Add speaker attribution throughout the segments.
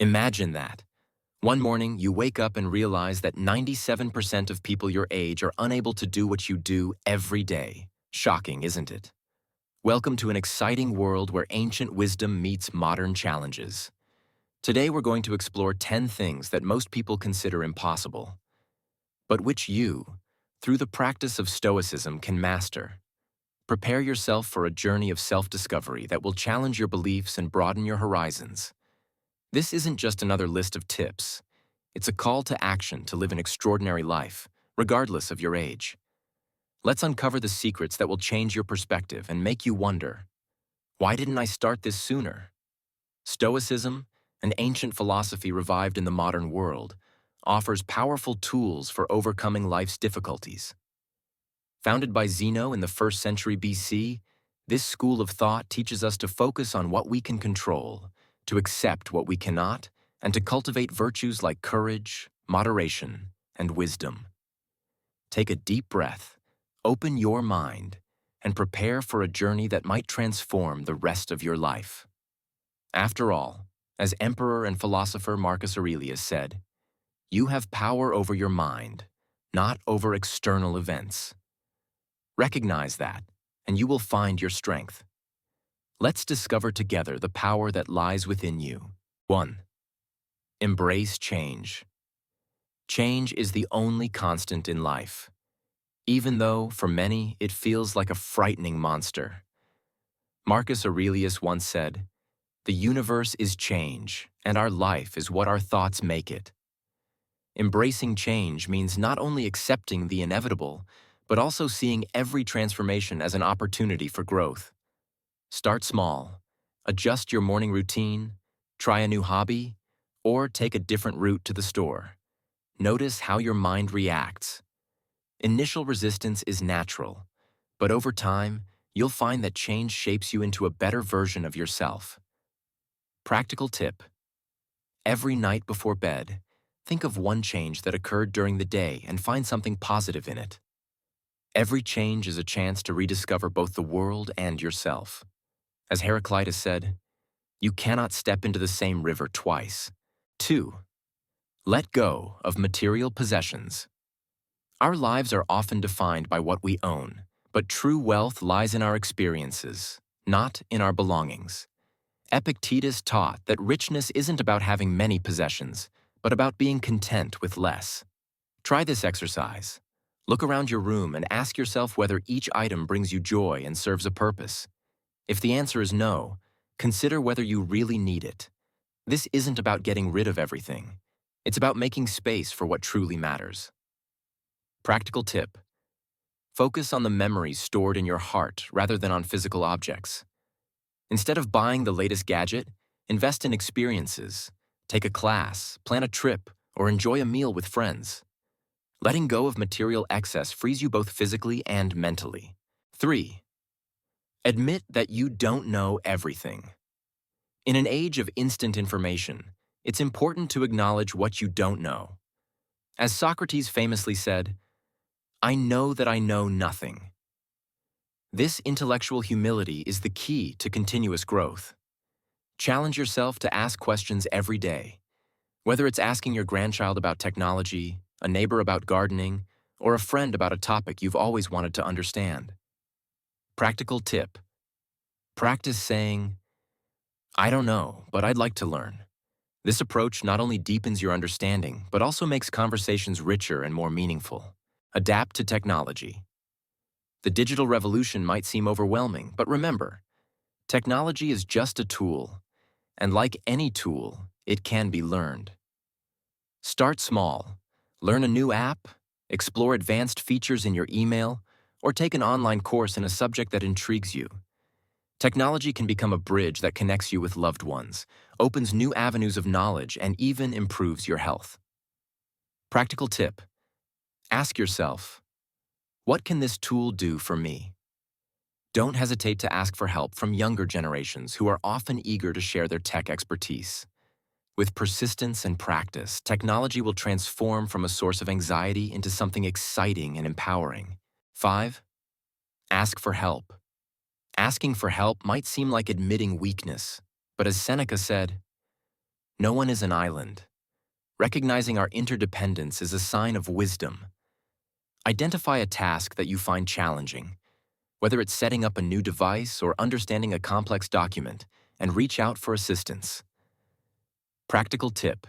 Speaker 1: Imagine that. One morning, you wake up and realize that 97% of people your age are unable to do what you do every day. Shocking, isn't it? Welcome to an exciting world where ancient wisdom meets modern challenges. Today, we're going to explore 10 things that most people consider impossible, but which you, through the practice of Stoicism, can master. Prepare yourself for a journey of self-discovery that will challenge your beliefs and broaden your horizons. This isn't just another list of tips. It's a call to action to live an extraordinary life, regardless of your age. Let's uncover the secrets that will change your perspective and make you wonder, why didn't I start this sooner? Stoicism, an ancient philosophy revived in the modern world, offers powerful tools for overcoming life's difficulties. Founded by Zeno in the 1st century BC, this school of thought teaches us to focus on what we can control, to accept what we cannot, and to cultivate virtues like courage, moderation, and wisdom. Take a deep breath, open your mind, and prepare for a journey that might transform the rest of your life. After all, as emperor and philosopher Marcus Aurelius said, "You have power over your mind, not over external events." Recognize that, and you will find your strength. Let's discover together the power that lies within you. 1. Embrace change. Change is the only constant in life, even though, for many, it feels like a frightening monster. Marcus Aurelius once said, "The universe is change, and our life is what our thoughts make it." Embracing change means not only accepting the inevitable, but also seeing every transformation as an opportunity for growth. Start small. Adjust your morning routine, try a new hobby, or take a different route to the store. Notice how your mind reacts. Initial resistance is natural, but over time, you'll find that change shapes you into a better version of yourself. Practical tip. Every night before bed, think of one change that occurred during the day and find something positive in it. Every change is a chance to rediscover both the world and yourself. As Heraclitus said, "You cannot step into the same river twice." 2. Let go of material possessions. Our lives are often defined by what we own, but true wealth lies in our experiences, not in our belongings. Epictetus taught that richness isn't about having many possessions, but about being content with less. Try this exercise. Look around your room and ask yourself whether each item brings you joy and serves a purpose. If the answer is no, consider whether you really need it. This isn't about getting rid of everything. It's about making space for what truly matters. Practical tip. Focus on the memories stored in your heart rather than on physical objects. Instead of buying the latest gadget, invest in experiences. Take a class, plan a trip, or enjoy a meal with friends. Letting go of material excess frees you both physically and mentally. 3. Admit that you don't know everything. In an age of instant information, it's important to acknowledge what you don't know. As Socrates famously said, "I know that I know nothing." This intellectual humility is the key to continuous growth. Challenge yourself to ask questions every day, whether it's asking your grandchild about technology, a neighbor about gardening, or a friend about a topic you've always wanted to understand. Practical tip. Practice saying, "I don't know, but I'd like to learn." This approach not only deepens your understanding, but also makes conversations richer and more meaningful. Adapt to technology. The digital revolution might seem overwhelming, but remember, technology is just a tool, and like any tool, it can be learned. Start small. Learn a new app, explore advanced features in your email, or take an online course in a subject that intrigues you. Technology can become a bridge that connects you with loved ones, opens new avenues of knowledge, and even improves your health. Practical tip. Ask yourself, what can this tool do for me? Don't hesitate to ask for help from younger generations who are often eager to share their tech expertise. With persistence and practice, technology will transform from a source of anxiety into something exciting and empowering. 5. Ask for help. Asking for help might seem like admitting weakness, but as Seneca said, No one is an island. Recognizing our interdependence is a sign of wisdom. Identify a task that you find challenging, whether it's setting up a new device or understanding a complex document, and reach out for assistance. Practical tip.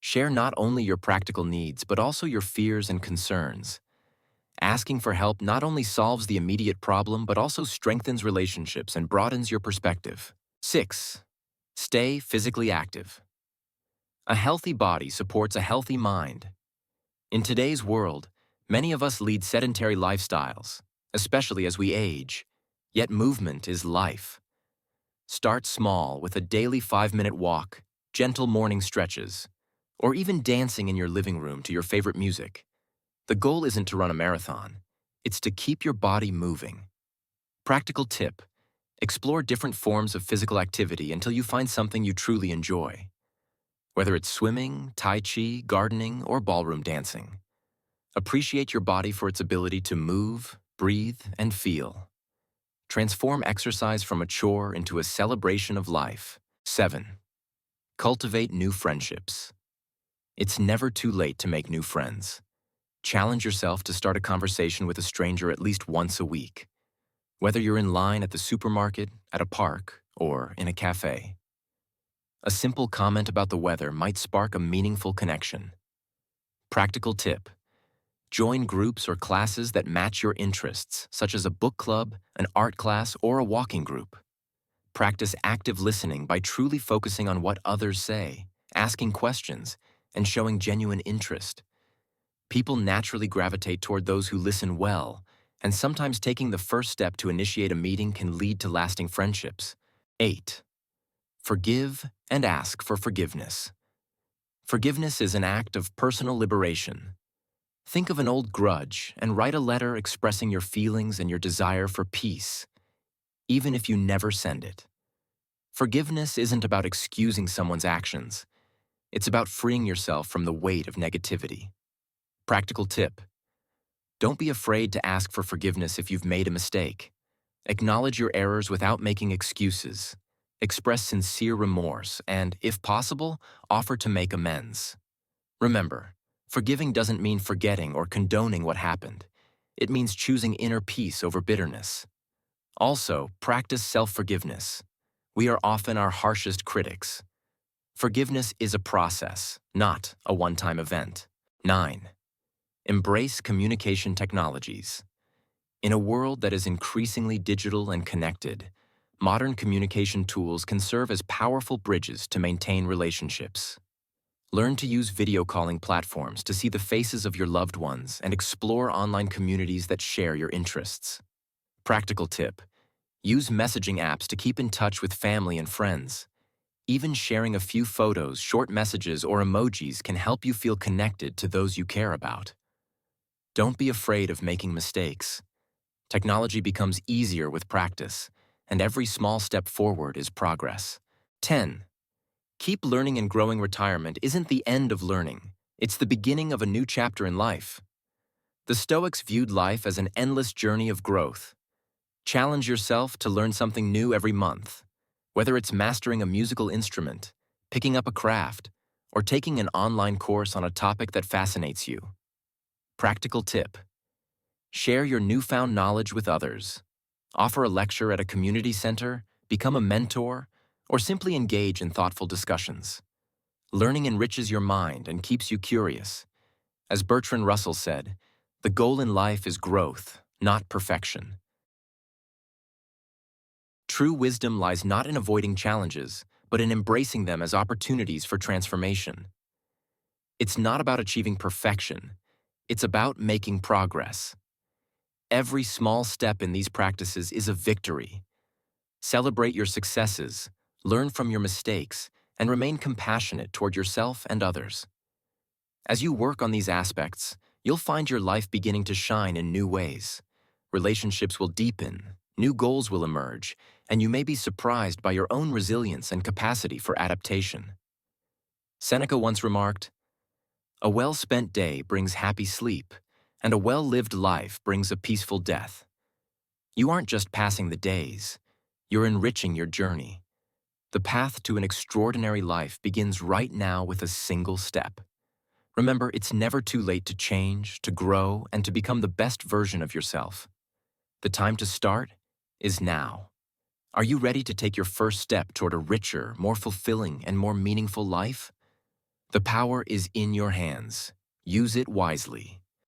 Speaker 1: Share not only your practical needs, but also your fears and concerns. Asking for help not only solves the immediate problem, but also strengthens relationships and broadens your perspective. 6. Stay physically active. A healthy body supports a healthy mind. In today's world, many of us lead sedentary lifestyles, especially as we age. Yet movement is life. Start small with a daily 5-minute walk, gentle morning stretches, or even dancing in your living room to your favorite music. The goal isn't to run a marathon. It's to keep your body moving. Practical tip. Explore different forms of physical activity until you find something you truly enjoy. Whether it's swimming, tai chi, gardening, or ballroom dancing. Appreciate your body for its ability to move, breathe, and feel. Transform exercise from a chore into a celebration of life. 7. Cultivate new friendships. It's never too late to make new friends. Challenge yourself to start a conversation with a stranger at least once a week, whether you're in line at the supermarket, at a park, or in a cafe. A simple comment about the weather might spark a meaningful connection. Practical tip. Join groups or classes that match your interests, such as a book club, an art class, or a walking group. Practice active listening by truly focusing on what others say, asking questions, and showing genuine interest. People naturally gravitate toward those who listen well, and sometimes taking the first step to initiate a meeting can lead to lasting friendships. 8. Forgive and ask for forgiveness. Forgiveness is an act of personal liberation. Think of an old grudge and write a letter expressing your feelings and your desire for peace, even if you never send it. Forgiveness isn't about excusing someone's actions. It's about freeing yourself from the weight of negativity. Practical tip. Don't be afraid to ask for forgiveness if you've made a mistake. Acknowledge your errors without making excuses. Express sincere remorse and, if possible, offer to make amends. Remember, forgiving doesn't mean forgetting or condoning what happened. It means choosing inner peace over bitterness. Also, practice self-forgiveness. We are often our harshest critics. Forgiveness is a process, not a one-time event. 9. Embrace communication technologies. In a world that is increasingly digital and connected, modern communication tools can serve as powerful bridges to maintain relationships. Learn to use video calling platforms to see the faces of your loved ones and explore online communities that share your interests. Practical tip. Use messaging apps to keep in touch with family and friends. Even sharing a few photos, short messages, or emojis can help you feel connected to those you care about. Don't be afraid of making mistakes. Technology becomes easier with practice, and every small step forward is progress. 10. Keep learning and growing. Retirement isn't the end of learning. It's the beginning of a new chapter in life. The Stoics viewed life as an endless journey of growth. Challenge yourself to learn something new every month, whether it's mastering a musical instrument, picking up a craft, or taking an online course on a topic that fascinates you. Practical tip. Share your newfound knowledge with others. Offer a lecture at a community center, become a mentor, or simply engage in thoughtful discussions. Learning enriches your mind and keeps you curious. As Bertrand Russell said, the goal in life is growth, not perfection. True wisdom lies not in avoiding challenges, but in embracing them as opportunities for transformation. It's not about achieving perfection. It's about making progress. Every small step in these practices is a victory. Celebrate your successes, learn from your mistakes, and remain compassionate toward yourself and others. As you work on these aspects, you'll find your life beginning to shine in new ways. Relationships will deepen, new goals will emerge, and you may be surprised by your own resilience and capacity for adaptation. Seneca once remarked, "A well-spent day brings happy sleep, and a well-lived life brings a peaceful death." You aren't just passing the days, you're enriching your journey. The path to an extraordinary life begins right now with a single step. Remember, it's never too late to change, to grow, and to become the best version of yourself. The time to start is now. Are you ready to take your first step toward a richer, more fulfilling, and more meaningful life? The power is in your hands. Use it wisely.